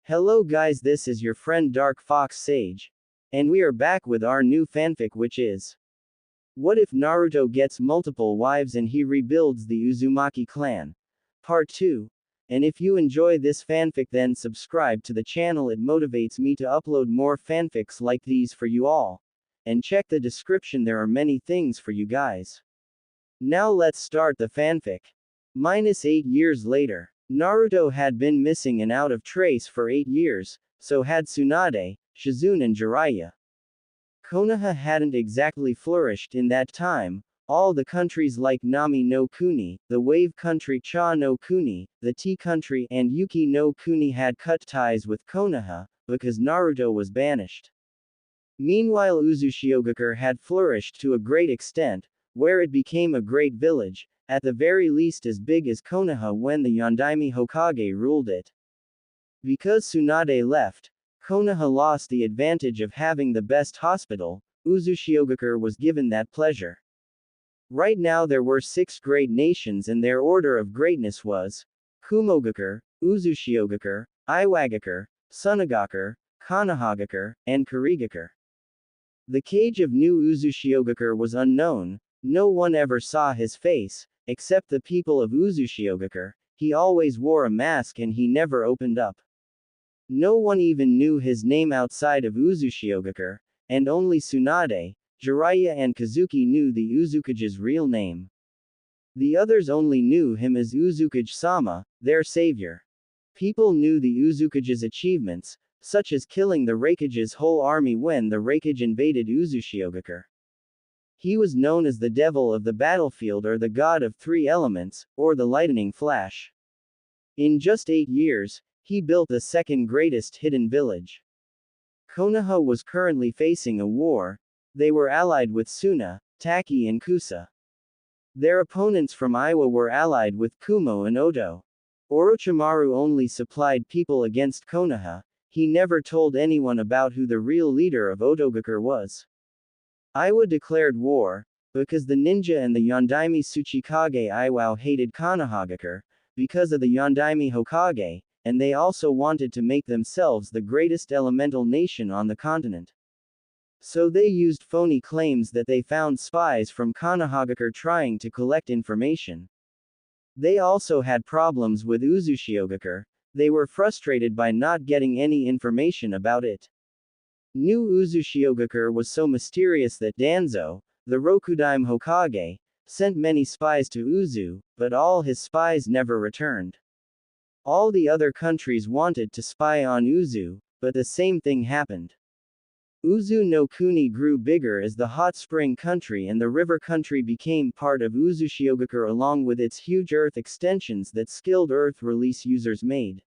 Hello guys, this is your friend Dark Fox Sage. And we are back with our new fanfic, which is What if Naruto gets multiple wives and he rebuilds the Uzumaki clan? Part 2. And if you enjoy this fanfic, then subscribe to the channel, it motivates me to upload more fanfics like these for you all. And check the description, there are many things for you guys. Now let's start the fanfic. -8 years later. Naruto had been missing and out of trace for 8 years, so had Tsunade, Shizune and Jiraiya. Konoha hadn't exactly flourished in that time. All the countries like Nami no Kuni, the Wave Country Cha no Kuni, the Tea Country and Yuki no Kuni had cut ties with Konoha, because Naruto was banished. Meanwhile Uzushiogakure had flourished to a great extent, where it became a great village, at the very least as big as Konoha when the Yondaime Hokage ruled it. Because Tsunade left, Konoha lost the advantage of having the best hospital. Uzushiogakure was given that pleasure. Right now there were 6 great nations and their order of greatness was Kumogakure, Uzushiogakure, Iwagakure, Sunagakure, Konohagakure, and Kurigakure. The cage of new Uzushiogakure was unknown. No one ever saw his face, except the people of Uzushiogakure. He always wore a mask and he never opened up. No one even knew his name outside of Uzushiogakure, and only Tsunade, Jiraiya and Kazuki knew the Uzukage's real name. The others only knew him as Uzukage-sama, their savior. People knew the Uzukage's achievements, such as killing the Raikage's whole army when the Raikage invaded Uzushiogakure. He was known as the devil of the battlefield or the god of 3 elements, or the lightning flash. In just 8 years, he built the second greatest hidden village. Konoha was currently facing a war. They were allied with Suna, Taki and Kusa. Their opponents from Iwa were allied with Kumo and Oto. Orochimaru only supplied people against Konoha. He never told anyone about who the real leader of Otogakure was. Iwa declared war, because the ninja and the Yondaime Tsuchikage Iwao hated Konohagakure, because of the Yondaime Hokage, and they also wanted to make themselves the greatest elemental nation on the continent. So they used phony claims that they found spies from Konohagakure trying to collect information. They also had problems with Uzushiogakure. They were frustrated by not getting any information about it. New Uzushiogakure was so mysterious that Danzo, the Rokudaime Hokage, sent many spies to Uzu, but all his spies never returned. All the other countries wanted to spy on Uzu, but the same thing happened. Uzu no Kuni grew bigger as the hot spring country and the river country became part of Uzushiogakure along with its huge earth extensions that skilled earth release users made.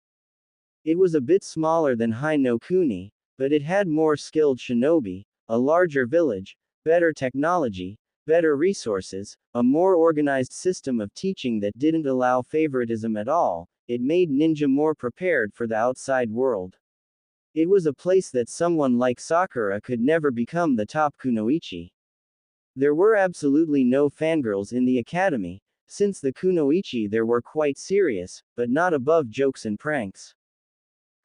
It was a bit smaller than Hai no Kuni, but it had more skilled shinobi, a larger village, better technology, better resources, a more organized system of teaching that didn't allow favoritism at all. It made ninja more prepared for the outside world. It was a place that someone like Sakura could never become the top kunoichi. There were absolutely no fangirls in the academy. Since the kunoichi there were quite serious, but not above jokes and pranks.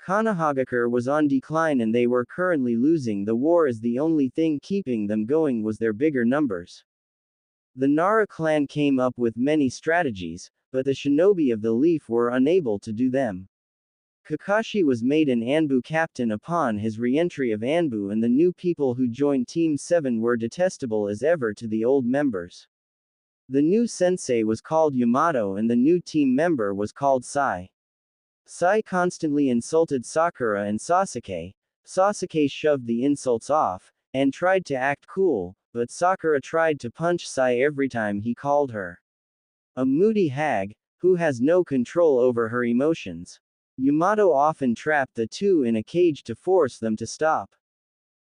Konohagakure was on decline and they were currently losing the war as the only thing keeping them going was their bigger numbers. The Nara clan came up with many strategies, but the shinobi of the leaf were unable to do them. Kakashi was made an Anbu captain upon his re-entry of Anbu, and the new people who joined Team 7 were detestable as ever to the old members. The new sensei was called Yamato and the new team member was called Sai. Sai constantly insulted Sakura and Sasuke. Sasuke shoved the insults off, and tried to act cool, but Sakura tried to punch Sai every time he called her a moody hag, who has no control over her emotions. Yamato often trapped the two in a cage to force them to stop.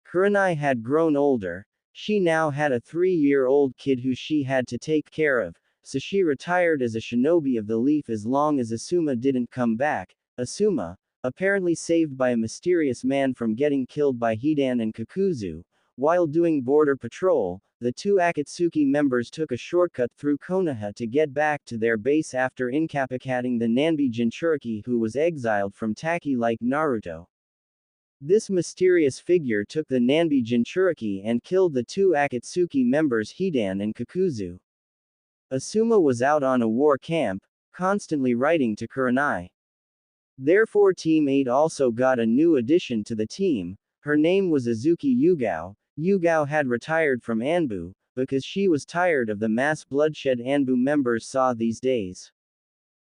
Kurenai had grown older. She now had a 3-year-old kid who she had to take care of, so she retired as a shinobi of the leaf as long as Asuma didn't come back. Asuma, apparently saved by a mysterious man from getting killed by Hidan and Kakuzu, while doing border patrol. the two Akatsuki members took a shortcut through Konoha to get back to their base after incapacitating the Nanbi Jinchuriki who was exiled from Taki like Naruto. This mysterious figure took the Nanbi Jinchuriki and killed the two Akatsuki members Hidan and Kakuzu. Asuma was out on a war camp, constantly writing to Kurenai. Therefore Team 8 also got a new addition to the team. Her name was Azuki Yugao. Yugao had retired from Anbu, because she was tired of the mass bloodshed Anbu members saw these days.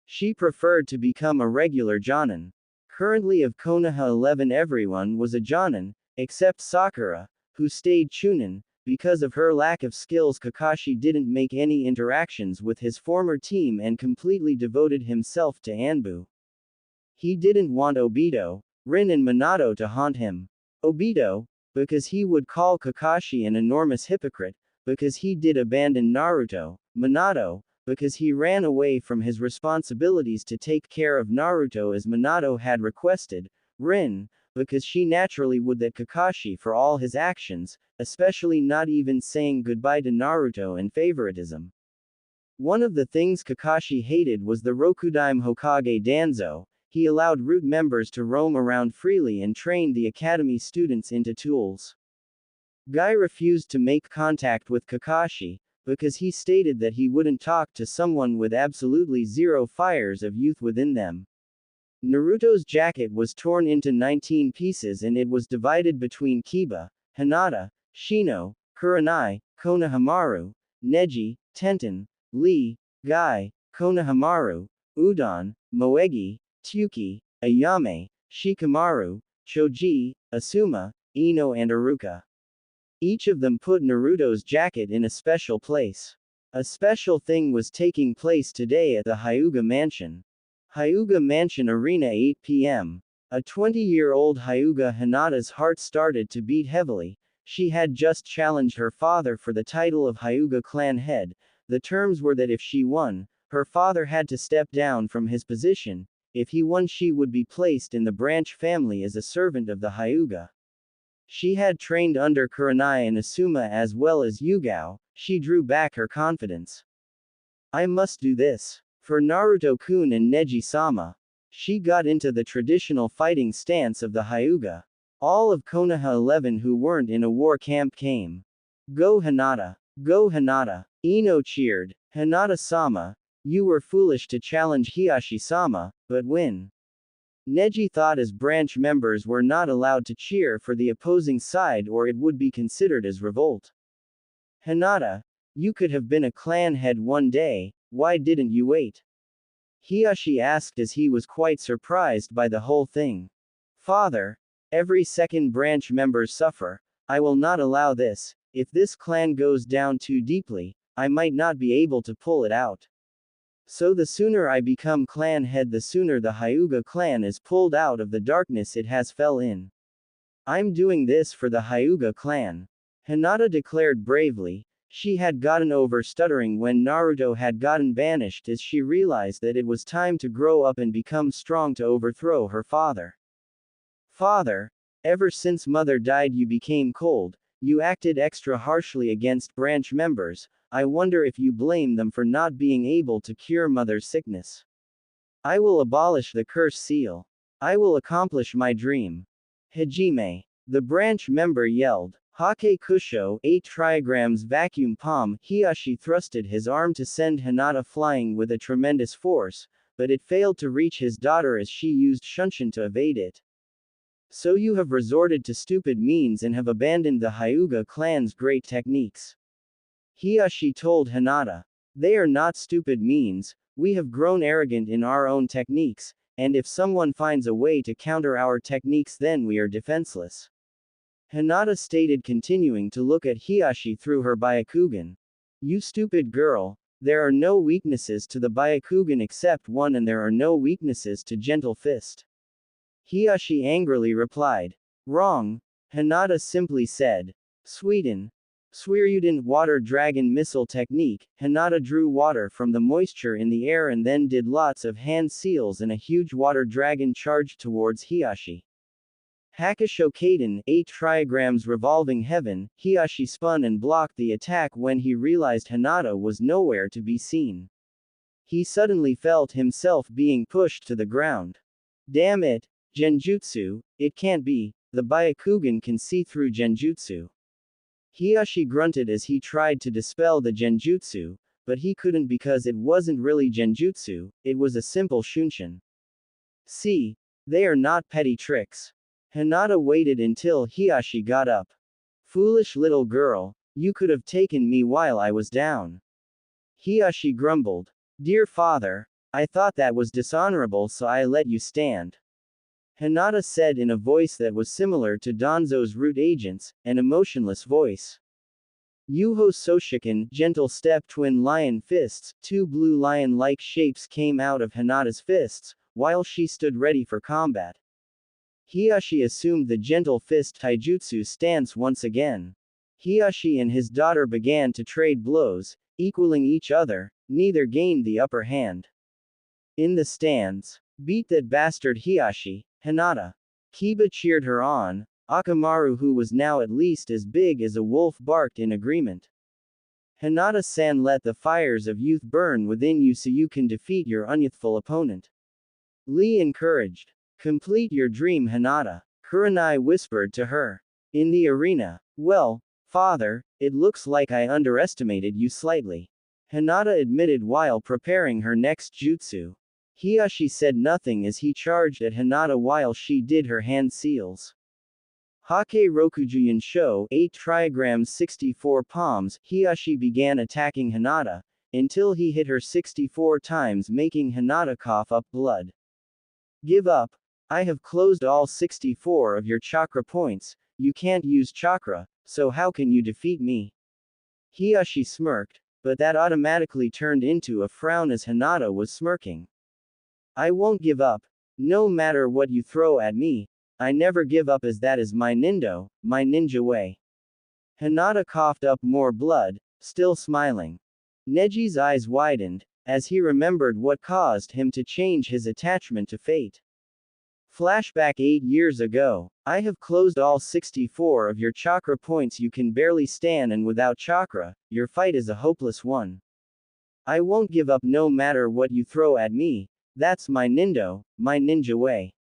She preferred to become a regular Jonin. Currently of Konoha 11 everyone was a Jonin, except Sakura, who stayed Chunin. Because of her lack of skills Kakashi didn't make any interactions with his former team and completely devoted himself to Anbu. He didn't want Obito, Rin and Minato to haunt him. Obito, because he would call Kakashi an enormous hypocrite, because he did abandon Naruto. Minato, because he ran away from his responsibilities to take care of Naruto as Minato had requested. Rin, because she naturally would that Kakashi for all his actions, especially not even saying goodbye to Naruto and favoritism. One of the things Kakashi hated was the Rokudaime Hokage Danzo. He allowed root members to roam around freely and trained the academy students into tools. Guy refused to make contact with Kakashi, because he stated that he wouldn't talk to someone with absolutely zero fires of youth within them. Naruto's jacket was torn into 19 pieces and it was divided between Kiba, Hinata, Shino, Kurenai, Konohamaru, Neji, Tenten, Lee, Guy, Konohamaru, Udon, Moegi, Tsuki, Ayame, Shikamaru, Choji, Asuma, Ino and Iruka. Each of them put Naruto's jacket in a special place. A special thing was taking place today at the Hyuga Mansion. Hyuga Mansion Arena 8 p.m. A 20-year-old Hyuga Hinata's heart started to beat heavily. She had just challenged her father for the title of Hyuga clan head. The terms were that if she won, her father had to step down from his position. If he won she would be placed in the branch family as a servant of the Hyuga. She had trained under Kurenai and Asuma as well as Yugao. She drew back her confidence. I must do this. For Naruto-kun and Neji-sama. She got into the traditional fighting stance of the Hyuga. All of Konoha 11 who weren't in a war camp came. Go Hinata! Go Hinata! Ino cheered. Hinata-sama, you were foolish to challenge Hiashi-sama, but win. Neji thought as branch members were not allowed to cheer for the opposing side or it would be considered as revolt. Hinata, you could have been a clan head one day, why didn't you wait? Hiashi asked as he was quite surprised by the whole thing. Father, every second branch members suffer. I will not allow this. If this clan goes down too deeply, I might not be able to pull it out. So the sooner I become clan head the sooner the Hyuga clan is pulled out of the darkness it has fell in. I'm doing this for the Hyuga clan. Hinata declared bravely. She had gotten over stuttering when Naruto had gotten banished as she realized that it was time to grow up and become strong to overthrow her father. Father, ever since mother died you became cold, you acted extra harshly against branch members. I wonder if you blame them for not being able to cure mother's sickness. I will abolish the curse seal. I will accomplish my dream. Hajime. The branch member yelled. Hake Kusho, 8 trigrams vacuum palm. Hiashi thrusted his arm to send Hinata flying with a tremendous force, but it failed to reach his daughter as she used Shunshin to evade it. So you have resorted to stupid means and have abandoned the Hyuga clan's great techniques. Hiashi told Hinata. They are not stupid means, we have grown arrogant in our own techniques, and if someone finds a way to counter our techniques then we are defenseless. Hinata stated continuing to look at Hiashi through her Byakugan. You stupid girl, there are no weaknesses to the Byakugan except one and there are no weaknesses to Gentle Fist. Hiashi angrily replied. Wrong, Hinata simply said. Sweden. Suiryuden water dragon missile technique. Hinata drew water from the moisture in the air and then did lots of hand seals and a huge water dragon charged towards Hiashi. Hakushokaden, 8 trigrams revolving heaven, Hiashi spun and blocked the attack when he realized Hinata was nowhere to be seen. He suddenly felt himself being pushed to the ground. Damn it, Genjutsu, it can't be, the Byakugan can see through Genjutsu. Hiashi grunted as he tried to dispel the Genjutsu, but he couldn't because it wasn't really Genjutsu, it was a simple Shunshin. See, they are not petty tricks. Hinata waited until Hiashi got up. Foolish little girl, you could have taken me while I was down. Hiashi grumbled. Dear father, I thought that was dishonorable so I let you stand. Hinata said in a voice that was similar to Danzo's root agent's, an emotionless voice. Yuho Soshikin, gentle step twin lion fists, 2 blue lion-like shapes came out of Hinata's fists, while she stood ready for combat. Hiashi assumed the gentle fist taijutsu stance once again. Hiashi and his daughter began to trade blows, equaling each other, neither gained the upper hand. In the stands, beat that bastard Hiashi, Hinata. Kiba cheered her on, Akamaru who was now at least as big as a wolf barked in agreement. Hinata-san, let the fires of youth burn within you so you can defeat your unyouthful opponent. Lee encouraged. Complete your dream, Hinata. Kurenai whispered to her. In the arena. Well, father, it looks like I underestimated you slightly. Hinata admitted while preparing her next jutsu. Hiashi said nothing as he charged at Hinata while she did her hand seals. Hake Rokujuyan Sho, 8 trigrams 64 palms, Hiashi began attacking Hinata, until he hit her 64 times making Hinata cough up blood. Give up. I have closed all 64 of your chakra points, you can't use chakra, so how can you defeat me? Hiashi smirked, but that automatically turned into a frown as Hinata was smirking. I won't give up. No matter what you throw at me, I never give up as that is my nindo, my ninja way. Hinata coughed up more blood, still smiling. Neji's eyes widened, as he remembered what caused him to change his attachment to fate. Flashback 8 years ago. I have closed all 64 of your chakra points, you can barely stand, and without chakra, your fight is a hopeless one. I won't give up no matter what you throw at me, that's my nindo, my ninja way.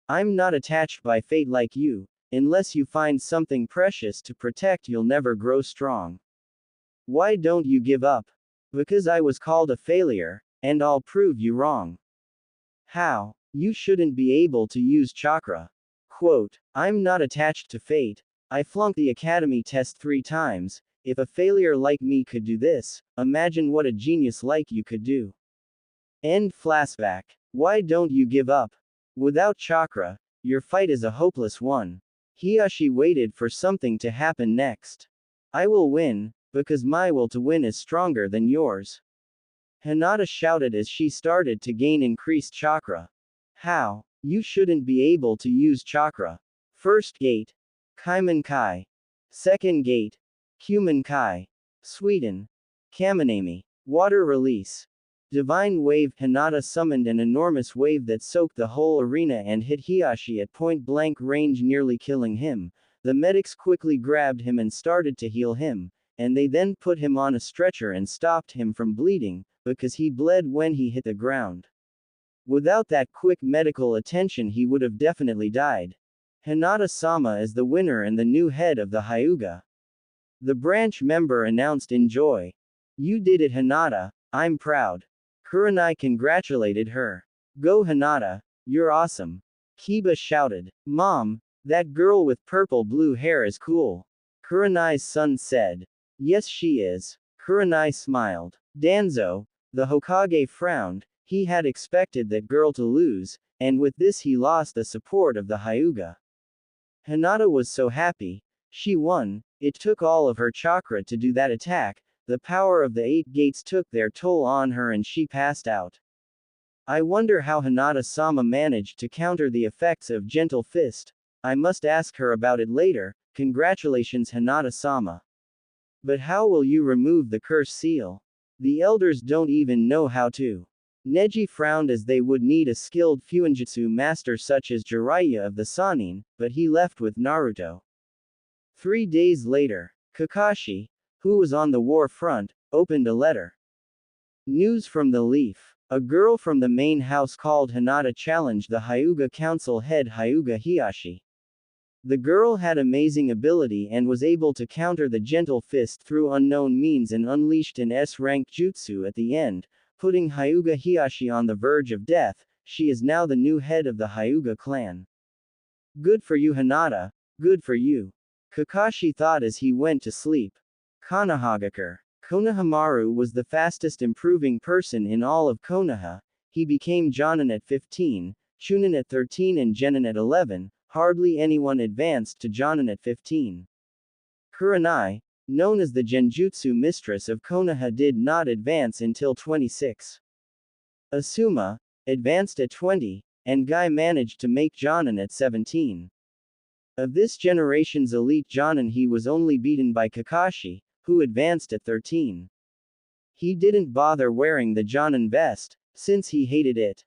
I'm not attached by fate like you, unless you find something precious to protect you'll never grow strong. Why don't you give up? Because I was called a failure, and I'll prove you wrong. How? You shouldn't be able to use chakra. Quote, I'm not attached to fate. I flunked the academy test 3 times. If a failure like me could do this, imagine what a genius like you could do. End flashback. Why don't you give up? Without chakra, your fight is a hopeless one. Hiashi waited for something to happen next. I will win, because my will to win is stronger than yours. Hinata shouted as she started to gain increased chakra. How? You shouldn't be able to use chakra. First gate. Kaiman Kai. Second gate. Kuman Kai. Sweden. Kaminami. Water release. Divine wave. Hinata summoned an enormous wave that soaked the whole arena and hit Hiashi at point-blank range, nearly killing him. The medics quickly grabbed him and started to heal him, and they then put him on a stretcher and stopped him from bleeding, because he bled when he hit the ground. Without that quick medical attention he would have definitely died. Hinata-sama is the winner and the new head of the Hyuga. The branch member announced in joy. You did it, Hinata, I'm proud. Kurenai congratulated her. Go Hinata, you're awesome. Kiba shouted. Mom, that girl with purple-blue hair is cool. Kurenai's son said. Yes she is. Kurenai smiled. Danzo, the Hokage, frowned. He had expected that girl to lose, and with this he lost the support of the Hyuga. Hinata was so happy. She won. It took all of her chakra to do that attack. The power of the 8 gates took their toll on her and she passed out. I wonder how Hinata-sama managed to counter the effects of Gentle Fist. I must ask her about it later. Congratulations Hinata-sama. But how will you remove the curse seal? The elders don't even know how to. Neji frowned as they would need a skilled fuinjutsu master such as Jiraiya of the Sannin, but he left with Naruto. 3 days later, Kakashi, who was on the war front, opened a letter. News from the Leaf. A girl from the main house called Hinata challenged the Hyuga Council head Hyuga Hiashi. The girl had amazing ability and was able to counter the gentle fist through unknown means and unleashed an S-rank jutsu at the end, putting Hyuga Hiashi on the verge of death. She is now the new head of the Hyuga clan. Good for you, Hinata. Good for you. Kakashi thought as he went to sleep. Konohagakure. Konohamaru was the fastest improving person in all of Konoha. He became Jonin at 15, Chunin at 13 and Genin at 11, hardly anyone advanced to Jonin at 15. Kurenai, known as the Genjutsu mistress of Konoha, did not advance until 26. Asuma, advanced at 20, and Guy managed to make Jonin at 17. Of this generation's elite Jonin, he was only beaten by Kakashi, who advanced at 13. He didn't bother wearing the Jonin vest, since he hated it.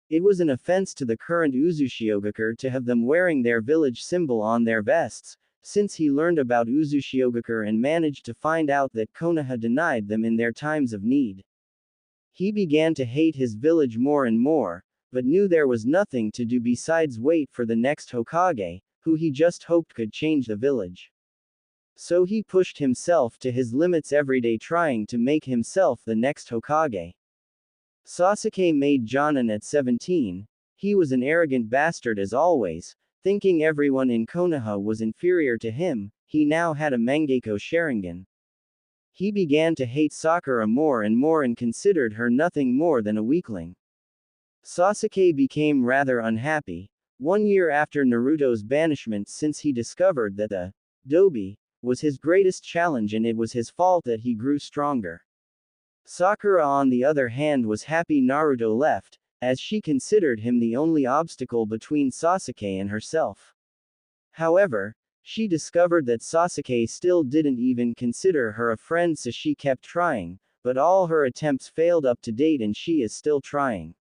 It was an offense to the current Uzushiogakure to have them wearing their village symbol on their vests, since he learned about Uzushiogakure and managed to find out that Konoha denied them in their times of need. He began to hate his village more and more, but knew there was nothing to do besides wait for the next Hokage, who he just hoped could change the village. So he pushed himself to his limits every day, trying to make himself the next Hokage. Sasuke made Jonin at 17. He was an arrogant bastard as always, thinking everyone in Konoha was inferior to him. He now had a Mangekyo Sharingan. He began to hate Sakura more and more and considered her nothing more than a weakling. Sasuke became rather unhappy. 1 year after Naruto's banishment, since he discovered that the Dobi was his greatest challenge and it was his fault that he grew stronger. Sakura, on the other hand, was happy Naruto left, as she considered him the only obstacle between Sasuke and herself. However, she discovered that Sasuke still didn't even consider her a friend, so she kept trying, but all her attempts failed up to date and she is still trying.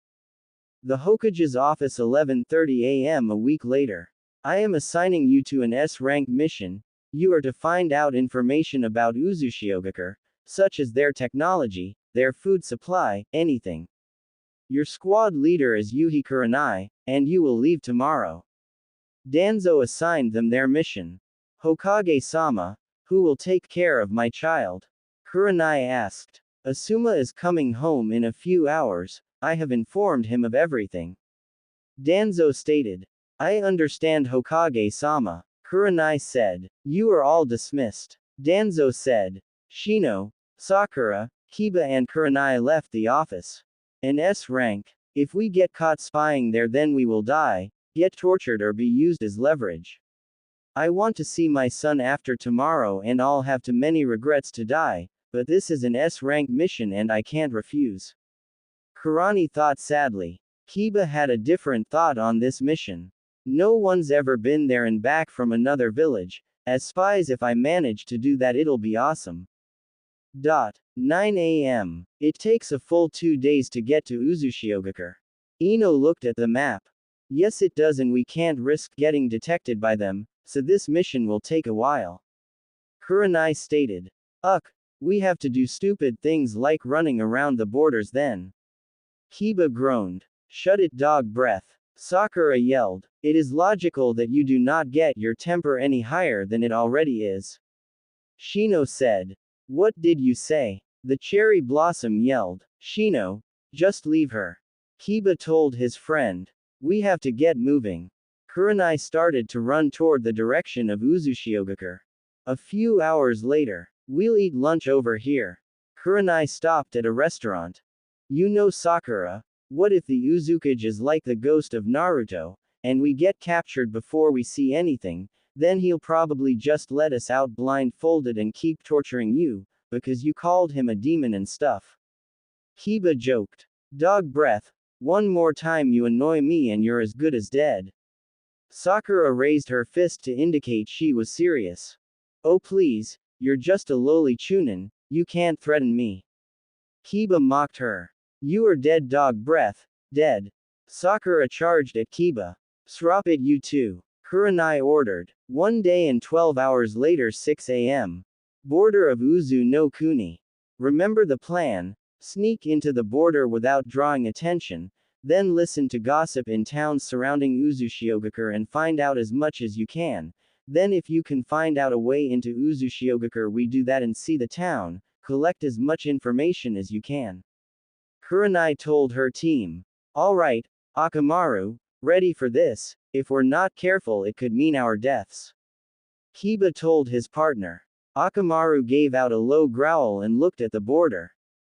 The Hokage's office, 11:30 a.m. a week later. I am assigning you to an S-rank mission. You are to find out information about Uzushiogakure, such as their technology, their food supply, anything. Your squad leader is Yuhi Kurenai, and you will leave tomorrow. Danzo assigned them their mission. Hokage-sama, who will take care of my child? Kurenai asked. Asuma is coming home in a few hours. I have informed him of everything. Danzo stated. I understand, Hokage-sama. Kurenai said. You are all dismissed. Danzo said. Shino, Sakura, Kiba and Kurenai left the office. An S rank. If we get caught spying there, then we will die, get tortured or be used as leverage. I want to see my son after tomorrow and I'll have too many regrets to die, but this is an S rank mission and I can't refuse. Kurani thought sadly. Kiba had a different thought on this mission. No one's ever been there and back from another village. As spies, if I manage to do that, it'll be awesome. 9 a.m. It takes a full 2 days to get to Uzushiogakure. Ino looked at the map. Yes, it does, and we can't risk getting detected by them, so this mission will take a while. Kurenai stated. We have to do stupid things like running around the borders then. Kiba groaned. Shut it, dog breath. Sakura yelled. It is logical that you do not get your temper any higher than it already is. Shino said. What did you say? The cherry blossom yelled. Shino, just leave her. Kiba told his friend. We have to get moving. Kurenai started to run toward the direction of Uzushiogakure. A few hours later. We'll eat lunch over here. Kurenai stopped at a restaurant. You know, Sakura, what if the Uzukage is like the ghost of Naruto, and we get captured before we see anything? Then he'll probably just let us out blindfolded and keep torturing you, because you called him a demon and stuff. Kiba joked. Dog breath. One more time you annoy me and you're as good as dead. Sakura raised her fist to indicate she was serious. Oh please, you're just a lowly chunin, you can't threaten me. Kiba mocked her. You are dead dog breath, dead. Sakura charged at Kiba. Swap it you too. Kurenai ordered. 1 day and 12 hours later 6 a.m. Border of Uzu no Kuni. Remember the plan. Sneak into the border without drawing attention, then listen to gossip in towns surrounding Uzushiogakure and find out as much as you can. Then if you can find out a way into Uzushiogakure we do that and see the town, collect as much information as you can. Kurenai told her team. Alright, Akamaru, ready for this, if we're not careful it could mean our deaths. Kiba told his partner. Akamaru gave out a low growl and looked at the border.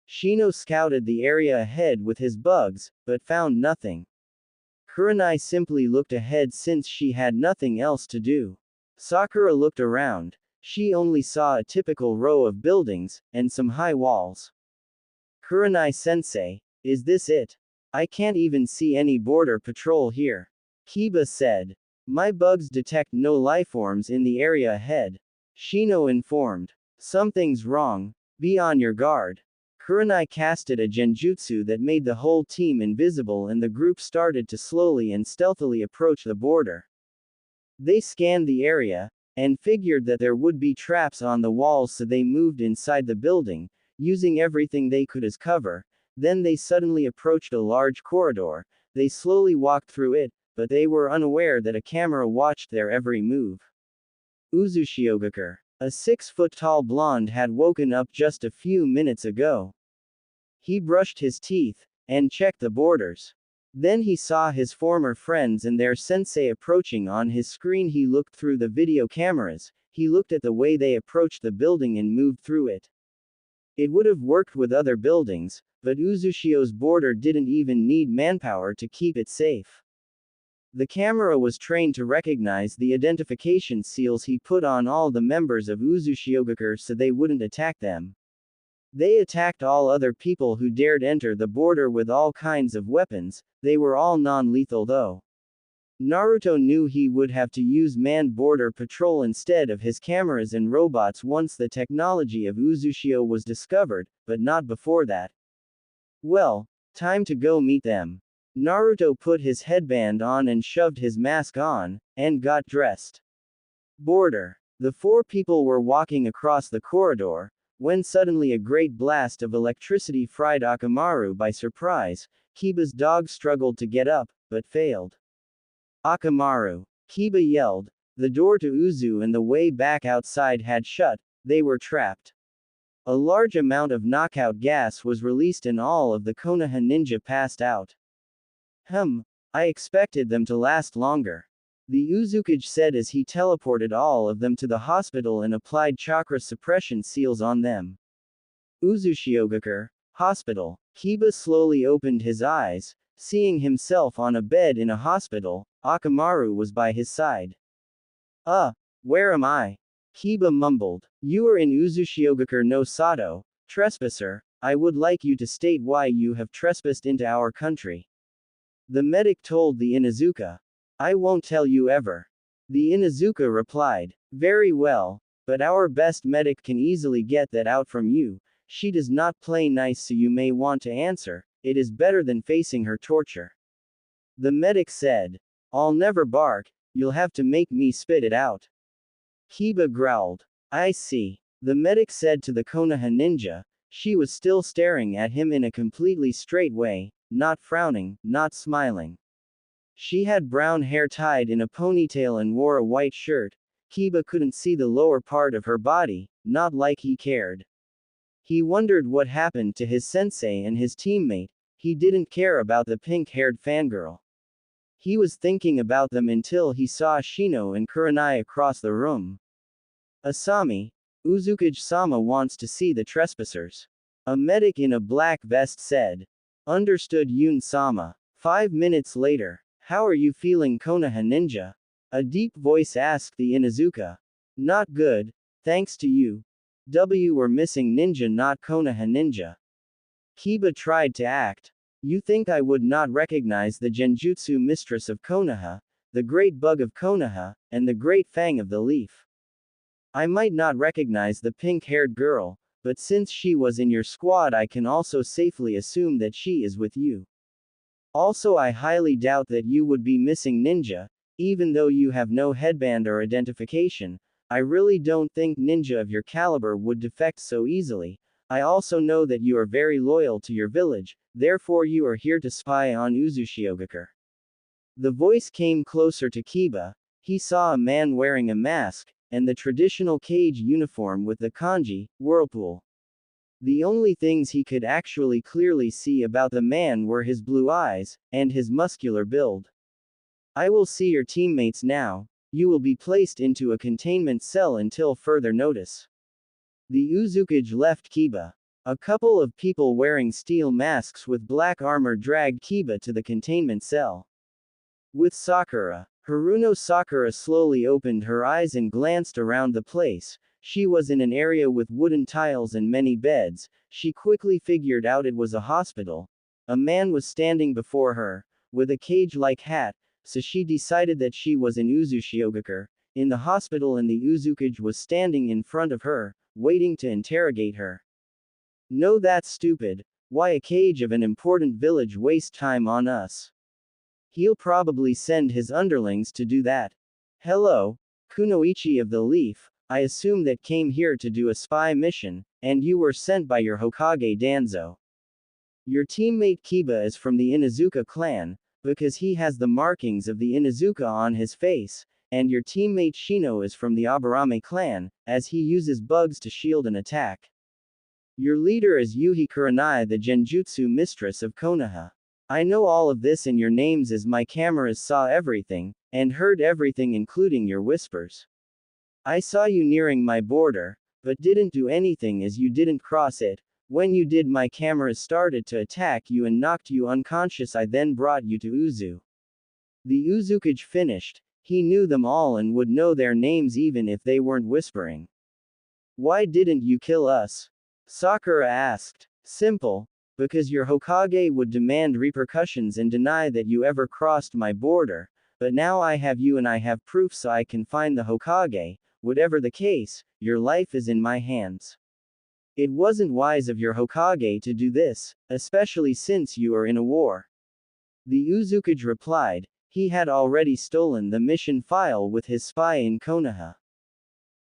Shino scouted the area ahead with his bugs, but found nothing. Kurenai simply looked ahead since she had nothing else to do. Sakura looked around. She only saw a typical row of buildings, and some high walls. Kurenai-sensei, is this it? I can't even see any border patrol here. Kiba said. My bugs detect no lifeforms in the area ahead. Shino informed. Something's wrong, be on your guard. Kurenai casted a genjutsu that made the whole team invisible and the group started to slowly and stealthily approach the border. They scanned the area, and figured that there would be traps on the walls so they moved inside the building, using everything they could as cover. Then they suddenly approached a large corridor. They slowly walked through it, but they were unaware that a camera watched their every move. Uzushiogakure. A 6-foot-tall blonde had woken up just a few minutes ago. He brushed his teeth, and checked the borders. Then he saw his former friends and their sensei approaching on his screen. He looked through the video cameras, he looked at the way they approached the building and moved through it. It would have worked with other buildings, but Uzushio's border didn't even need manpower to keep it safe. The camera was trained to recognize the identification seals he put on all the members of Uzushiogakure so they wouldn't attack them. They attacked all other people who dared enter the border with all kinds of weapons, they were all non-lethal though. Naruto knew he would have to use manned border patrol instead of his cameras and robots once the technology of Uzushio was discovered, but not before that. Well, time to go meet them. Naruto put his headband on and shoved his mask on, and got dressed. Border. The 4 people were walking across the corridor, when suddenly a great blast of electricity fried Akamaru by surprise. Kiba's dog struggled to get up, but failed. Akamaru. Kiba yelled. The door to Uzu and the way back outside had shut, they were trapped. A large amount of knockout gas was released and all of the Konoha ninja passed out. I expected them to last longer. The Uzukage said as he teleported all of them to the hospital and applied chakra suppression seals on them. Uzushiogakure, hospital. Kiba slowly opened his eyes, seeing himself on a bed in a hospital. Akamaru was by his side. Where am I? Kiba mumbled. You are in Uzushiogakure no Sato, trespasser. I would like you to state why you have trespassed into our country. The medic told the Inuzuka. I won't tell you ever. The Inuzuka replied. Very well, but our best medic can easily get that out from you. She does not play nice so you may want to answer, it is better than facing her torture. The medic said. I'll never bark, you'll have to make me spit it out. Kiba growled. I see. The medic said to the Konoha ninja. She was still staring at him in a completely straight way, not frowning, not smiling. She had brown hair tied in a ponytail and wore a white shirt. Kiba couldn't see the lower part of her body, not like he cared. He wondered what happened to his sensei and his teammate. He didn't care about the pink-haired fangirl. He was thinking about them until he saw Shino and Kurenai across the room. Asami, Uzukage-sama wants to see the trespassers. A medic in a black vest said. Understood Yun-sama. 5 minutes later. How are you feeling Konoha ninja? A deep voice asked the Inuzuka. Not good, thanks to you. We're missing ninja not Konoha ninja. Kiba tried to act. You think I would not recognize the Genjutsu mistress of Konoha, the great bug of Konoha, and the great fang of the leaf. I might not recognize the pink-haired girl, but since she was in your squad, I can also safely assume that she is with you. Also, I highly doubt that you would be missing Ninja, even though you have no headband or identification. I really don't think ninja of your caliber would defect so easily. I also know that you are very loyal to your village, therefore you are here to spy on Uzushiogakure. The voice came closer to Kiba. He saw a man wearing a mask, and the traditional cage uniform with the kanji, whirlpool. The only things he could actually clearly see about the man were his blue eyes, and his muscular build. I will see your teammates now. You will be placed into a containment cell until further notice. The Uzukage left Kiba. A couple of people wearing steel masks with black armor dragged Kiba to the containment cell. With Sakura, Haruno Sakura slowly opened her eyes and glanced around the place. She was in an area with wooden tiles and many beds. She quickly figured out it was a hospital. A man was standing before her, with a cage-like hat, so she decided that she was in Uzushiogakure, in the hospital, and the Uzukage was standing in front of her, waiting to interrogate her. No, that's stupid. Why a cage of an important village waste time on us? He'll probably send his underlings to do that. Hello, Kunoichi of the Leaf, I assume that came here to do a spy mission, and you were sent by your Hokage Danzo. Your teammate Kiba is from the Inuzuka clan, because he has the markings of the Inuzuka on his face, and your teammate Shino is from the Aburame clan, as he uses bugs to shield an attack. Your leader is Yuhi Kurenai, the Genjutsu mistress of Konoha. I know all of this, and your names as my cameras saw everything, and heard everything including your whispers. I saw you nearing my border, but didn't do anything as you didn't cross it. When you did, my cameras started to attack you and knocked you unconscious. I then brought you to Uzu. The Uzukage finished. He knew them all and would know their names even if they weren't whispering. Why didn't you kill us? Sakura asked. Simple. Because your Hokage would demand repercussions and deny that you ever crossed my border, but now I have you and I have proof, so I can find the Hokage. Whatever the case, your life is in my hands. It wasn't wise of your Hokage to do this, especially since you are in a war. The Uzukage replied. He had already stolen the mission file with his spy in Konoha.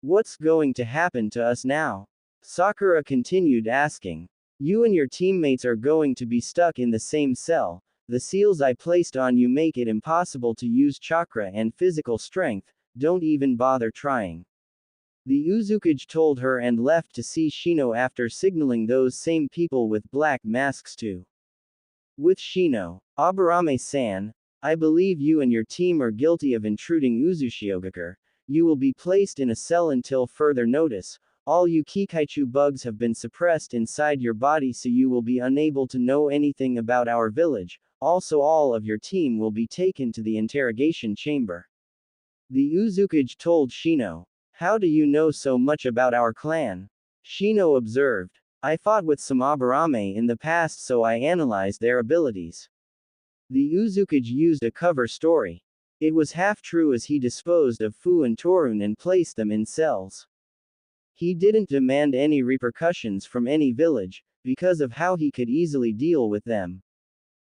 What's going to happen to us now? Sakura continued asking. You and your teammates are going to be stuck in the same cell. The seals I placed on you make it impossible to use chakra and physical strength. Don't even bother trying. The Uzukage told her and left to see Shino after signaling those same people with black masks to. With Shino, Aburame-san, I believe you and your team are guilty of intruding Uzushiogakure. You will be placed in a cell until further notice. All you Kikaichu bugs have been suppressed inside your body, so you will be unable to know anything about our village. Also, all of your team will be taken to the interrogation chamber. The Uzukage told Shino. How do you know so much about our clan? Shino observed. I fought with some Aburame in the past, so I analyzed their abilities. The Uzukage used a cover story. It was half true, as he disposed of Fu and Torun and placed them in cells. He didn't demand any repercussions from any village, because of how he could easily deal with them.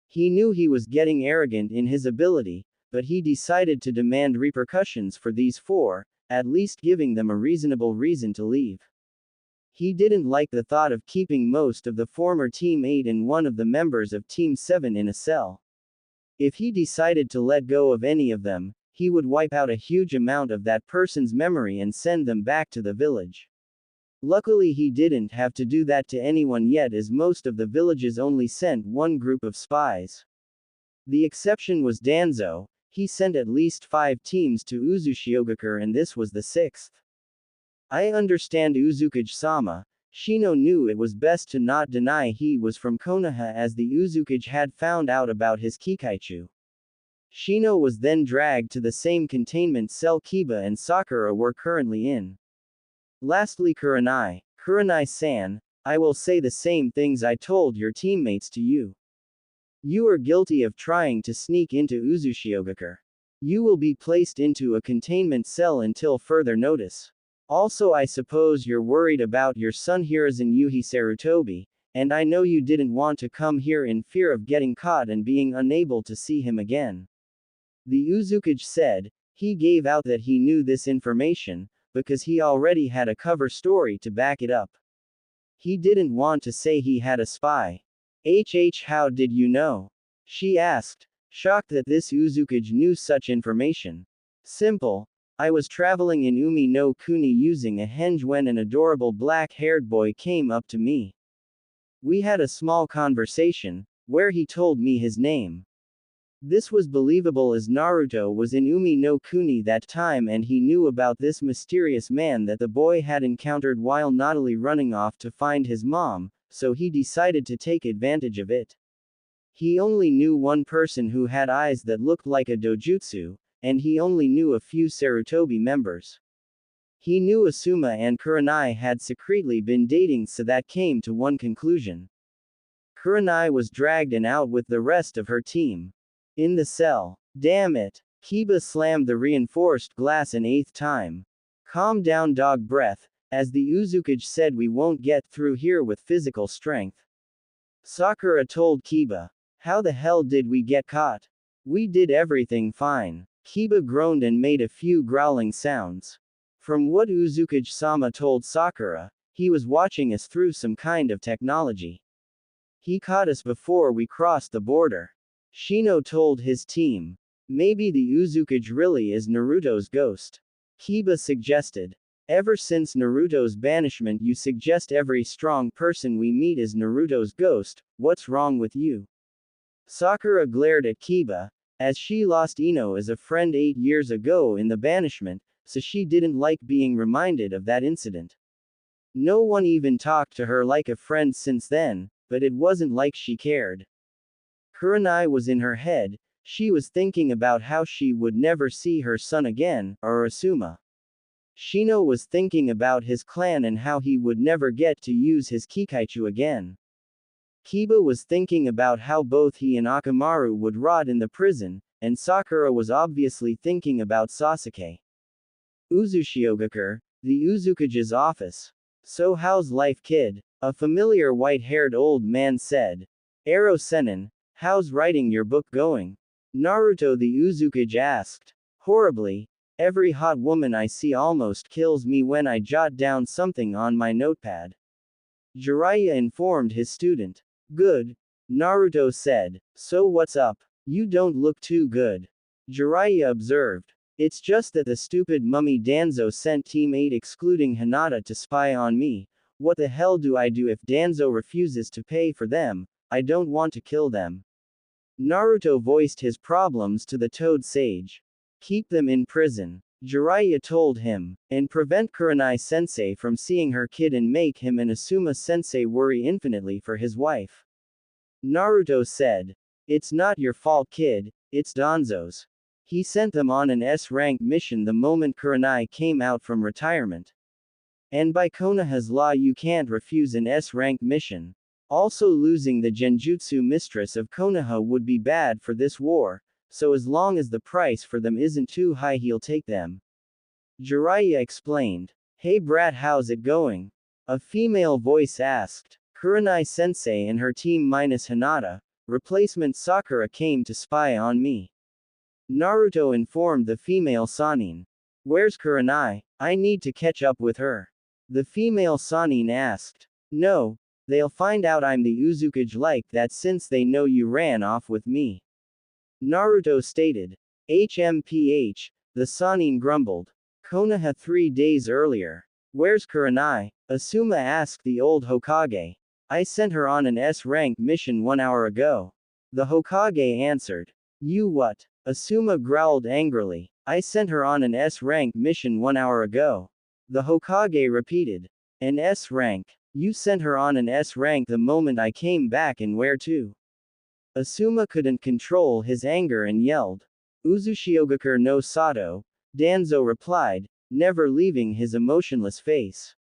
He knew he was getting arrogant in his ability, but he decided to demand repercussions for these four, at least giving them a reasonable reason to leave. He didn't like the thought of keeping most of the former Team 8 and one of the members of Team 7 in a cell. If he decided to let go of any of them, he would wipe out a huge amount of that person's memory and send them back to the village. Luckily, he didn't have to do that to anyone yet, as most of the villages only sent one group of spies. The exception was Danzo. He sent at least 5 teams to Uzushiogakure, and this was the 6th. I understand, Uzukage-sama. Shino knew it was best to not deny he was from Konoha, as the Uzukage had found out about his Kikaichu. Shino was then dragged to the same containment cell Kiba and Sakura were currently in. Lastly, Kurenai-san, I will say the same things I told your teammates to you. You are guilty of trying to sneak into Uzushiogakure. You will be placed into a containment cell until further notice. Also, I suppose you're worried about your son Hiruzen Yuhi Sarutobi, and I know you didn't want to come here in fear of getting caught and being unable to see him again. The Uzukage said. He gave out that he knew this information, because he already had a cover story to back it up. He didn't want to say he had a spy. How did you know? She asked, shocked that this Uzukage knew such information. Simple. I was traveling in Umi no Kuni using a henge when an adorable black-haired boy came up to me. We had a small conversation, where he told me his name. This was believable as Naruto was in Umi no Kuni that time and he knew about this mysterious man that the boy had encountered while naughtily running off to find his mom, so he decided to take advantage of it. He only knew one person who had eyes that looked like a dojutsu, and he only knew a few Sarutobi members. He knew Asuma and Kurenai had secretly been dating, so that came to one conclusion. Kurenai was dragged and out with the rest of her team. In the cell. Damn it. Kiba slammed the reinforced glass an eighth time. Calm down, dog breath, as the Uzukage said, we won't get through here with physical strength. Sakura told Kiba. How the hell did we get caught? We did everything fine. Kiba groaned and made a few growling sounds. From what Uzukage-sama told Sakura, he was watching us through some kind of technology. He caught us before we crossed the border. Shino told his team. Maybe the Uzukage really is Naruto's ghost. Kiba suggested. Ever since Naruto's banishment, you suggest every strong person we meet is Naruto's ghost. What's wrong with you? Sakura glared at Kiba, as she lost Ino as a friend 8 years ago in the banishment, so she didn't like being reminded of that incident. No one even talked to her like a friend since then, but it wasn't like she cared. Kurenai was in her head. She was thinking about how she would never see her son again, or Asuma. Shino was thinking about his clan and how he would never get to use his Kikaichu again. Kiba was thinking about how both he and Akamaru would rot in the prison, and Sakura was obviously thinking about Sasuke. Uzushiogakure, the Uzukage's office. So how's life, kid? A familiar white-haired old man said. Ero Senin, how's writing your book going? Naruto the Uzukage asked. Horribly. Every hot woman I see almost kills me when I jot down something on my notepad. Jiraiya informed his student. Good. Naruto said. So what's up? You don't look too good. Jiraiya observed. It's just that the stupid mummy Danzo sent Team 8 excluding Hinata to spy on me. What the hell do I do if Danzo refuses to pay for them? I don't want to kill them. Naruto voiced his problems to the Toad Sage. Keep them in prison. Jiraiya told him, and prevent Kurenai-sensei from seeing her kid and make him and Asuma-sensei worry infinitely for his wife. Naruto said. It's not your fault, kid, it's Danzo's. He sent them on an S-rank mission the moment Kurenai came out from retirement. And by Konoha's law you can't refuse an S-rank mission. Also losing the Genjutsu mistress of Konoha would be bad for this war, so as long as the price for them isn't too high he'll take them. Jiraiya explained. Hey brat, how's it going? A female voice asked. Kurenai-sensei and her team minus Hinata, replacement Sakura came to spy on me. Naruto informed the female Sannin. Where's Kurenai? I need to catch up with her. The female Sannin asked. No, they'll find out I'm the Uzukage like that since they know you ran off with me. Naruto stated. HMPH, the Sannin grumbled. Konoha 3 days earlier. Where's Kurenai? Asuma asked the old Hokage. I sent her on an S-rank mission 1 hour ago. The Hokage answered. You what? Asuma growled angrily. I sent her on an S-rank mission 1 hour ago. The Hokage repeated. An S-rank. You sent her on an S-rank the moment I came back, and where to? Asuma couldn't control his anger and yelled. Uzushiogakure no Sato, Danzo replied, never leaving his emotionless face.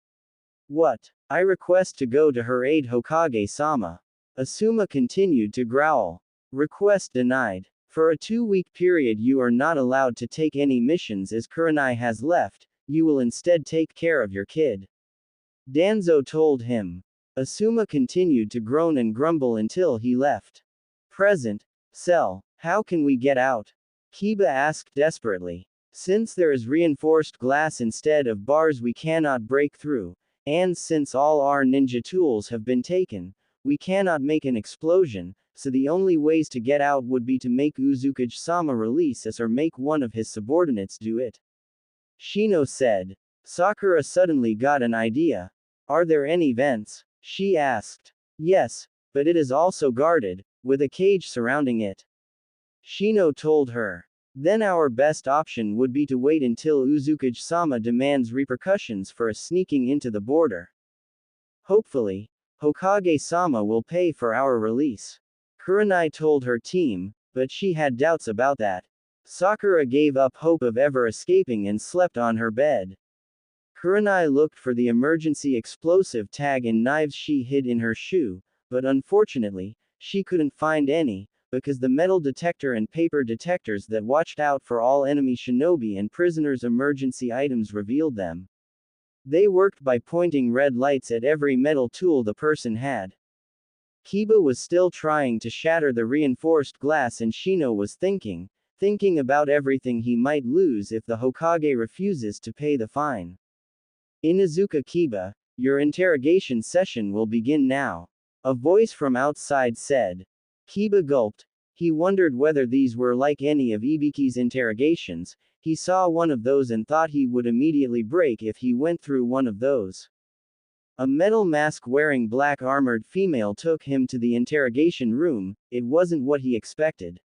What? I request to go to her aid, Hokage-sama. Asuma continued to growl. Request denied. For a 2-week period you are not allowed to take any missions as Kurenai has left, you will instead take care of your kid. Danzo told him. Asuma continued to groan and grumble until he left. Present. Cell. How can we get out? Kiba asked desperately. Since there is reinforced glass instead of bars we cannot break through, and since all our ninja tools have been taken, we cannot make an explosion, so the only ways to get out would be to make Uzukage-sama release us or make one of his subordinates do it. Shino said. Sakura suddenly got an idea. Are there any vents? She asked. Yes, but it is also guarded, with a cage surrounding it. Shino told her. Then our best option would be to wait until Uzukage-sama demands repercussions for us sneaking into the border. Hopefully, Hokage-sama will pay for our release. Kurenai told her team, but she had doubts about that. Sakura gave up hope of ever escaping and slept on her bed. Kurenai looked for the emergency explosive tag and knives she hid in her shoe, but unfortunately, she couldn't find any, because the metal detector and paper detectors that watched out for all enemy shinobi and prisoners' emergency items revealed them. They worked by pointing red lights at every metal tool the person had. Kiba was still trying to shatter the reinforced glass and Shino was thinking about everything he might lose if the Hokage refuses to pay the fine. Inuzuka Kiba, your interrogation session will begin now. A voice from outside said. Kiba gulped. He wondered whether these were like any of Ibiki's interrogations. He saw one of those and thought he would immediately break if he went through one of those. A metal mask-wearing black-armored female took him to the interrogation room. It wasn't what he expected.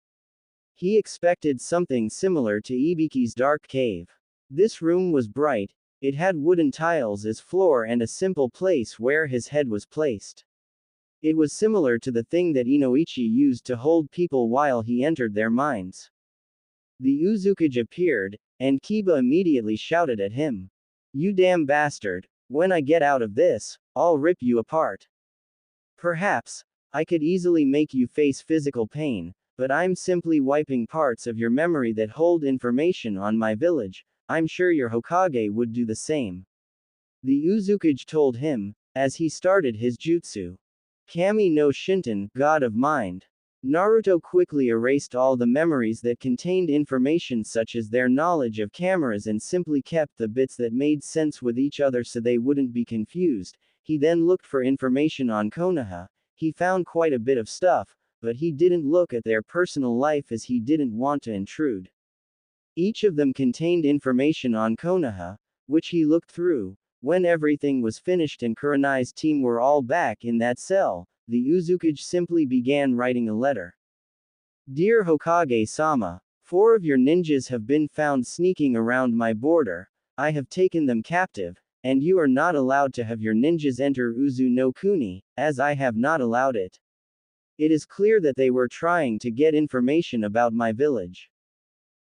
He expected something similar to Ibiki's dark cave. This room was bright. It had wooden tiles as floor and a simple place where his head was placed. It was similar to the thing that Inoichi used to hold people while he entered their minds. The Uzukage appeared, and Kiba immediately shouted at him. You damn bastard, when I get out of this, I'll rip you apart. Perhaps, I could easily make you face physical pain, but I'm simply wiping parts of your memory that hold information on my village. I'm sure your Hokage would do the same. The Uzukage told him, as he started his jutsu. Kami no Shinton, God of Mind. Naruto quickly erased all the memories that contained information such as their knowledge of cameras and simply kept the bits that made sense with each other so they wouldn't be confused. He then looked for information on Konoha. He found quite a bit of stuff, but he didn't look at their personal life as he didn't want to intrude. Each of them contained information on Konoha, which he looked through. When everything was finished and Kurenai's team were all back in that cell, the Uzukage simply began writing a letter. Dear Hokage-sama, 4 of your ninjas have been found sneaking around my border. I have taken them captive, and you are not allowed to have your ninjas enter Uzu no Kuni, as I have not allowed it. It is clear that they were trying to get information about my village.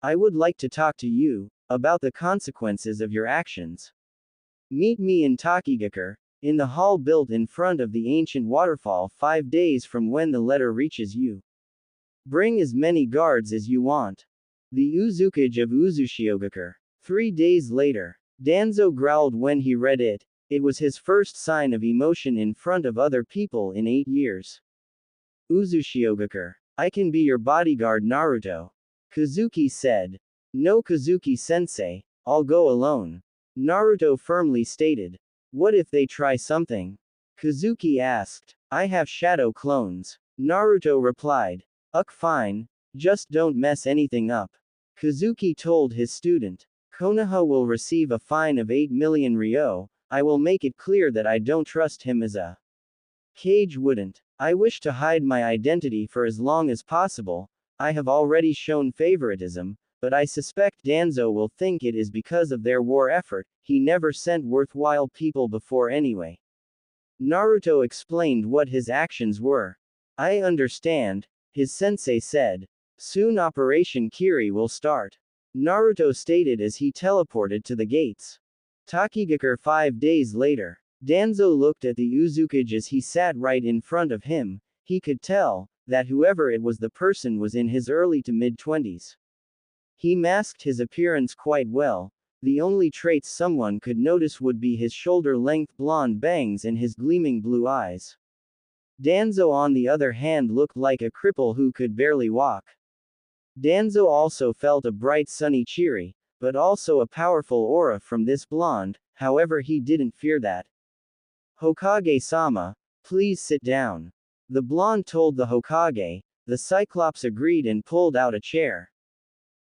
I would like to talk to you about the consequences of your actions. Meet me in Takigakure, in the hall built in front of the ancient waterfall 5 days from when the letter reaches you. Bring as many guards as you want. The Uzukage of Uzushiogakure. 3 days later. Danzo growled when he read it. It was his first sign of emotion in front of other people in 8 years. Uzushiogakure. I can be your bodyguard, Naruto. Kazuki said. No, Kazuki-sensei, I'll go alone. Naruto firmly stated. What if they try something? Kazuki asked. I have shadow clones. Naruto replied. Fine. Just don't mess anything up. Kazuki told his student. Konoha will receive a fine of 8 million ryo. I will make it clear that I don't trust him as a Kage wouldn't. I wish to hide my identity for as long as possible. I have already shown favoritism, but I suspect Danzo will think it is because of their war effort. He never sent worthwhile people before anyway. Naruto explained what his actions were. I understand, his sensei said. Soon Operation Kiri will start. Naruto stated as he teleported to the gates. Takigakure 5 days later. Danzo looked at the Uzukage as he sat right in front of him. He could tell that whoever it was, the person was in his early to mid-20s. He masked his appearance quite well, The only traits someone could notice would be his shoulder-length blonde bangs and his gleaming blue eyes. Danzo on the other hand looked like a cripple who could barely walk. Danzo also felt a bright sunny cheery, but also a powerful aura from this blonde, however he didn't fear that. Hokage-sama, please sit down. The blonde told the Hokage. The Cyclops agreed and pulled out a chair.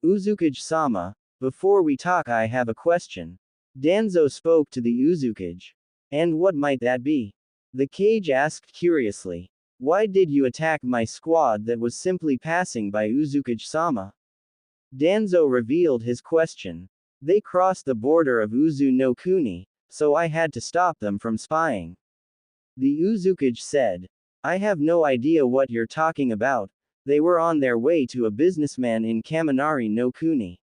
Uzukage-sama, before we talk I have a question. Danzo spoke to the Uzukage. And what might that be? The Kage asked curiously. Why did you attack my squad that was simply passing by Uzukage-sama? Danzo revealed his question. They crossed the border of Uzu no Kuni, so I had to stop them from spying. The Uzukage said. I have no idea what you're talking about. They were on their way to a businessman in Kaminari no Kuni.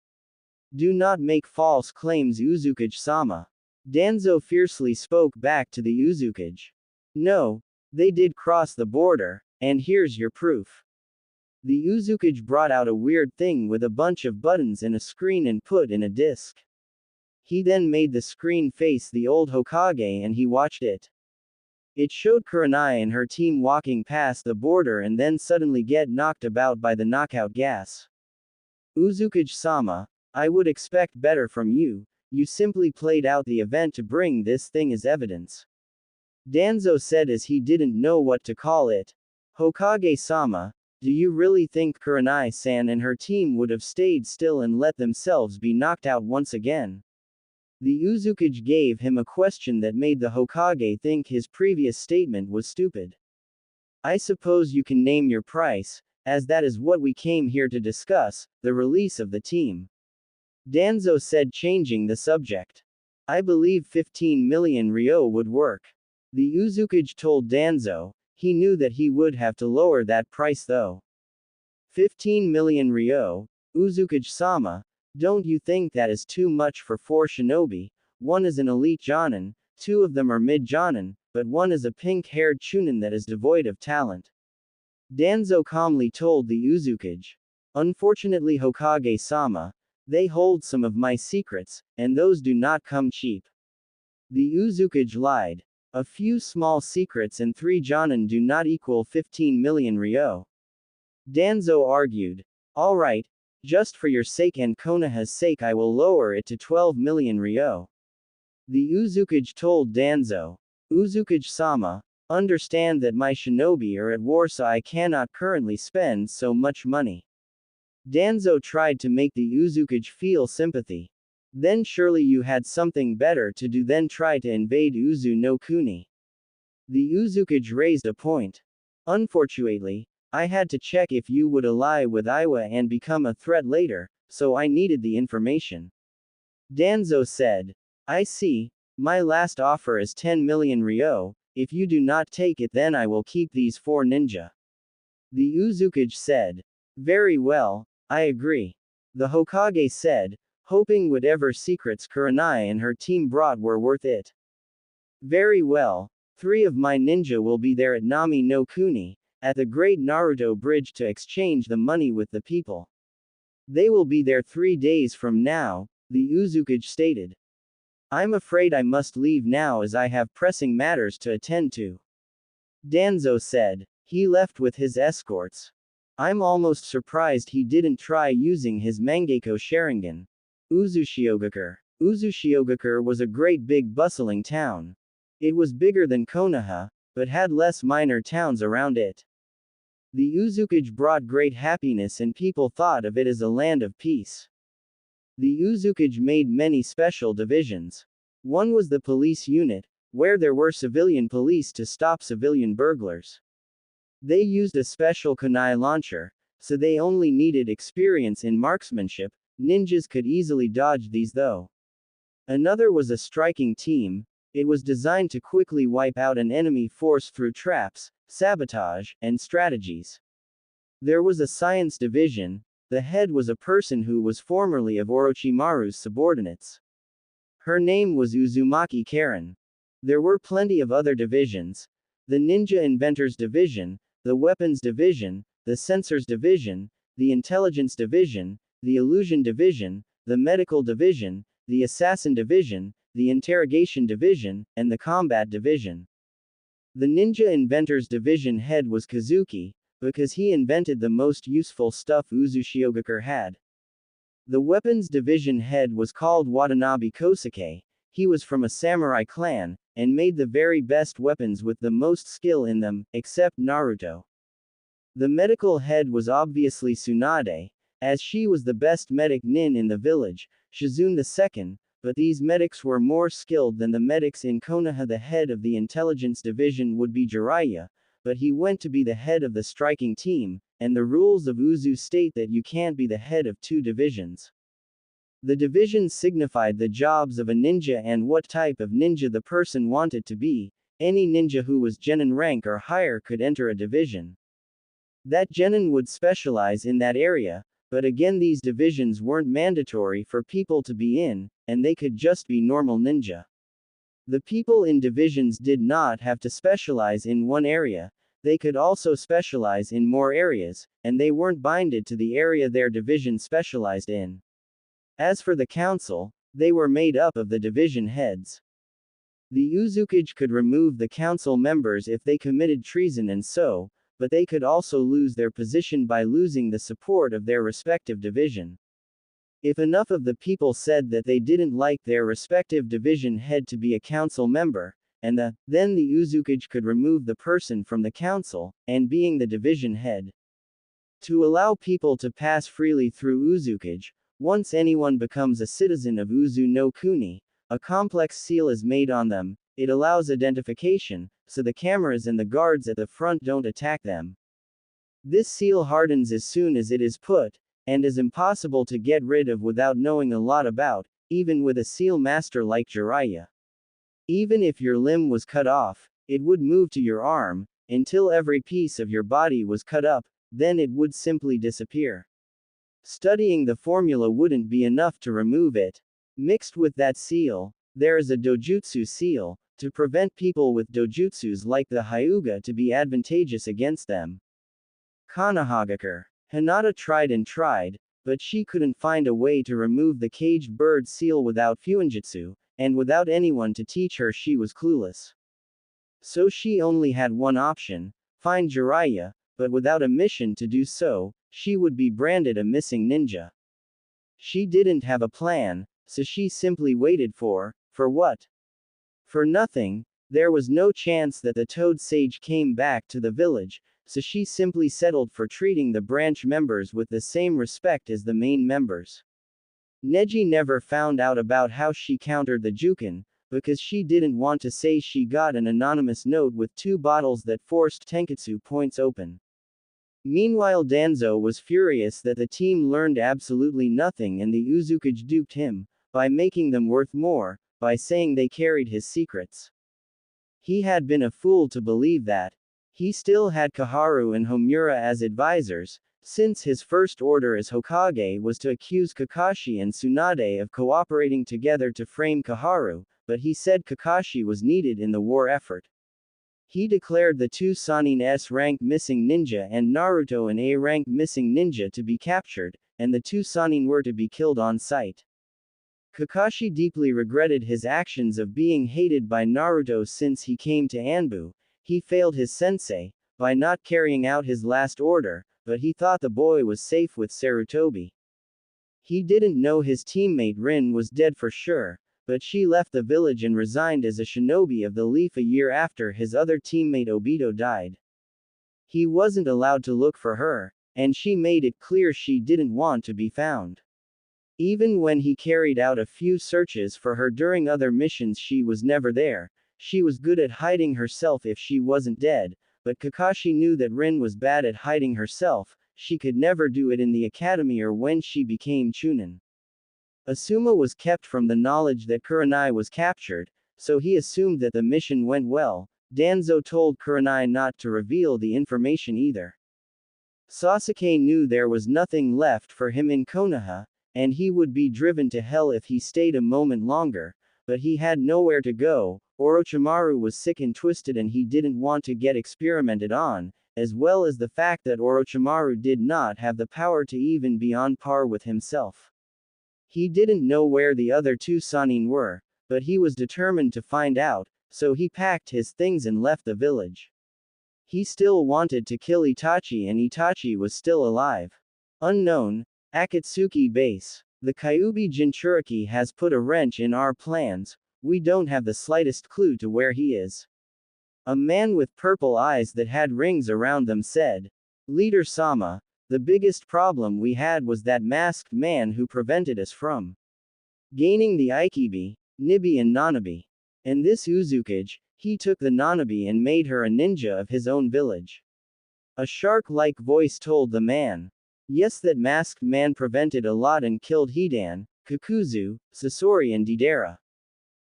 Do not make false claims, Uzukage-sama. Danzo fiercely spoke back to the Uzukage. No, they did cross the border, and here's your proof. The Uzukage brought out a weird thing with a bunch of buttons and a screen and put in a disc. He then made the screen face the old Hokage and he watched it. It showed Kurenai and her team walking past the border and then suddenly get knocked about by the knockout gas. Uzukage-sama, I would expect better from you. You simply played out the event to bring this thing as evidence. Danzo said as he didn't know what to call it. Hokage-sama, do you really think Kurenai-san and her team would have stayed still and let themselves be knocked out once again? The Uzukage gave him a question that made the Hokage think his previous statement was stupid. I suppose you can name your price, as that is what we came here to discuss, the release of the team. Danzo said, changing the subject. I believe 15 million ryo would work. The Uzukage told Danzo. He knew that he would have to lower that price though. 15 million ryo, Uzukage-sama, don't you think that is too much for 4 shinobi? One is an elite jonin, 2 of them are mid-jonin, but one is a pink-haired chunin that is devoid of talent. Danzo calmly told the Uzukage. Unfortunately, Hokage-sama, they hold some of my secrets, and those do not come cheap. The Uzukage lied. A few small secrets and 3 jonin do not equal 15 million ryo. Danzo argued. Alright, just for your sake and Konoha's sake I will lower it to 12 million ryo. The Uzukage told Danzo. Uzukage-sama, understand that my shinobi are at war so I cannot currently spend so much money. Danzo tried to make the Uzukage feel sympathy. Then surely you had something better to do than try to invade Uzu no Kuni. The Uzukage raised a point. Unfortunately, I had to check if you would ally with Iwa and become a threat later, so I needed the information. Danzo said. I see, my last offer is 10 million ryo, if you do not take it then I will keep these 4 ninja. The Uzukage said. Very well, I agree. The Hokage said, hoping whatever secrets Kurenai and her team brought were worth it. Very well, 3 of my ninja will be there at Nami no Kuni, at the Great Naruto Bridge to exchange the money with the people. They will be there 3 days from now, the Uzukage stated. I'm afraid I must leave now as I have pressing matters to attend to. Danzo said. He left with his escorts. I'm almost surprised he didn't try using his Mangekyo Sharingan. Uzushiogakure. Uzushiogakure was a great big bustling town. It was bigger than Konoha, but had less minor towns around it. The Uzukage brought great happiness and people thought of it as a land of peace. The Uzukage made many special divisions. One was the police unit, where there were civilian police to stop civilian burglars. They used a special kunai launcher, so they only needed experience in marksmanship. Ninjas could easily dodge these though. Another was a striking team. It was designed to quickly wipe out an enemy force through traps, sabotage, and strategies. There was a science division. The head was a person who was formerly of Orochimaru's subordinates. Her name was Uzumaki Karen. There were plenty of other divisions. The Ninja Inventors Division, the Weapons Division, the Sensors Division, the Intelligence Division, the Illusion Division, the Medical Division, the Assassin Division, the Interrogation Division, and the Combat Division. The Ninja Inventors Division head was Kazuki, because he invented the most useful stuff Uzushiogakure had. The Weapons Division head was called Watanabe Kosuke. He was from a samurai clan, and made the very best weapons with the most skill in them, except Naruto. The medical head was obviously Tsunade, as she was the best medic nin in the village, Shizune II, but these medics were more skilled than the medics in Konoha. The head of the intelligence division would be Jiraiya, but he went to be the head of the striking team, and the rules of Uzu state that you can't be the head of two divisions. The divisions signified the jobs of a ninja and what type of ninja the person wanted to be. Any ninja who was genin rank or higher could enter a division. That genin would specialize in that area, but again these divisions weren't mandatory for people to be in, and they could just be normal ninja. The people in divisions did not have to specialize in one area, they could also specialize in more areas, and they weren't binded to the area their division specialized in. As for the council, they were made up of the division heads. The Uzukage could remove the council members if they committed treason but they could also lose their position by losing the support of their respective division. If enough of the people said that they didn't like their respective division head to be a council member, then the Uzukage could remove the person from the council, and being the division head. To allow people to pass freely through Uzukage, once anyone becomes a citizen of Uzu no Kuni, a complex seal is made on them. It allows identification, so the cameras and the guards at the front don't attack them. This seal hardens as soon as it is put, and is impossible to get rid of without knowing a lot about, even with a seal master like Jiraiya. Even if your limb was cut off, it would move to your arm, until every piece of your body was cut up, then it would simply disappear. Studying the formula wouldn't be enough to remove it. Mixed with that seal, there is a dojutsu seal, to prevent people with dojutsus like the Hyuga to be advantageous against them. Konohagakure. Hinata tried, but she couldn't find a way to remove the caged bird seal without fuinjutsu, and without anyone to teach her she was clueless. So she only had one option, find Jiraiya, but without a mission to do so, she would be branded a missing ninja. She didn't have a plan, so she simply waited for what? For nothing. There was no chance that the Toad Sage came back to the village, so she simply settled for treating the branch members with the same respect as the main members. Neji never found out about how she countered the Jukin, because she didn't want to say she got an anonymous note with 2 bottles that forced Tenketsu points open. Meanwhile Danzo was furious that the team learned absolutely nothing and the Uzukage duped him, by making them worth more, by saying they carried his secrets. He had been a fool to believe that. He still had Koharu and Homura as advisors, since his first order as Hokage was to accuse Kakashi and Tsunade of cooperating together to frame Koharu, but he said Kakashi was needed in the war effort. He declared the 2 Sannin S-rank missing ninja and Naruto an A-rank missing ninja to be captured, and the 2 Sannin were to be killed on sight. Kakashi deeply regretted his actions of being hated by Naruto since he came to Anbu. He failed his sensei, by not carrying out his last order, but he thought the boy was safe with Sarutobi. He didn't know his teammate Rin was dead for sure, but she left the village and resigned as a shinobi of the Leaf a year after his other teammate Obito died. He wasn't allowed to look for her, and she made it clear she didn't want to be found. Even when he carried out a few searches for her during other missions she was never there. She was good at hiding herself if she wasn't dead, but Kakashi knew that Rin was bad at hiding herself. She could never do it in the academy or when she became Chunin. Asuma was kept from the knowledge that Kurenai was captured, so he assumed that the mission went well. Danzo told Kurenai not to reveal the information either. Sasuke knew there was nothing left for him in Konoha, and he would be driven to hell if he stayed a moment longer, but he had nowhere to go. Orochimaru was sick and twisted and he didn't want to get experimented on, as well as the fact that Orochimaru did not have the power to even be on par with himself. He didn't know where the other two Sanin were, but he was determined to find out, so he packed his things and left the village. He still wanted to kill Itachi, and Itachi was still alive. Unknown, Akatsuki Base. The Kyuubi Jinchuriki has put a wrench in our plans. We don't have the slightest clue to where he is. A man with purple eyes that had rings around them said. Leader Sama, the biggest problem we had was that masked man who prevented us from gaining the Ikibi, Nibi and Nanabi. And this Uzukage, he took the Nanabi and made her a ninja of his own village. A shark-like voice told the man. Yes, that masked man prevented a lot and killed Hidan, Kakuzu, Sasori and Deidara.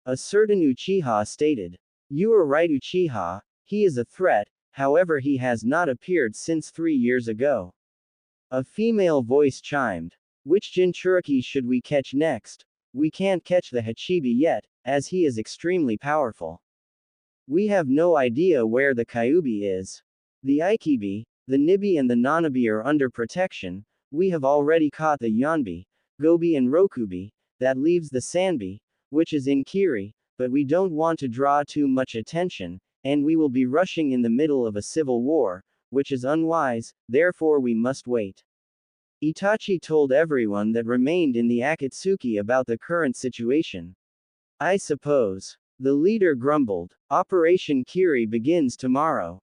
A certain Uchiha stated. You are right, Uchiha, he is a threat, however he has not appeared since 3 years ago. A female voice chimed. Which Jinchuriki should we catch next? We can't catch the Hachibi yet, as he is extremely powerful. We have no idea where the Kyuubi is. The Ikibi, the Nibi and the Nanabi are under protection. We have already caught the Yanbi, Gobi and Rokubi, that leaves the Sanbi, which is in Kiri, but we don't want to draw too much attention, and we will be rushing in the middle of a civil war, which is unwise, therefore we must wait. Itachi told everyone that remained in the Akatsuki about the current situation. I suppose. The leader grumbled. Operation Kiri begins tomorrow.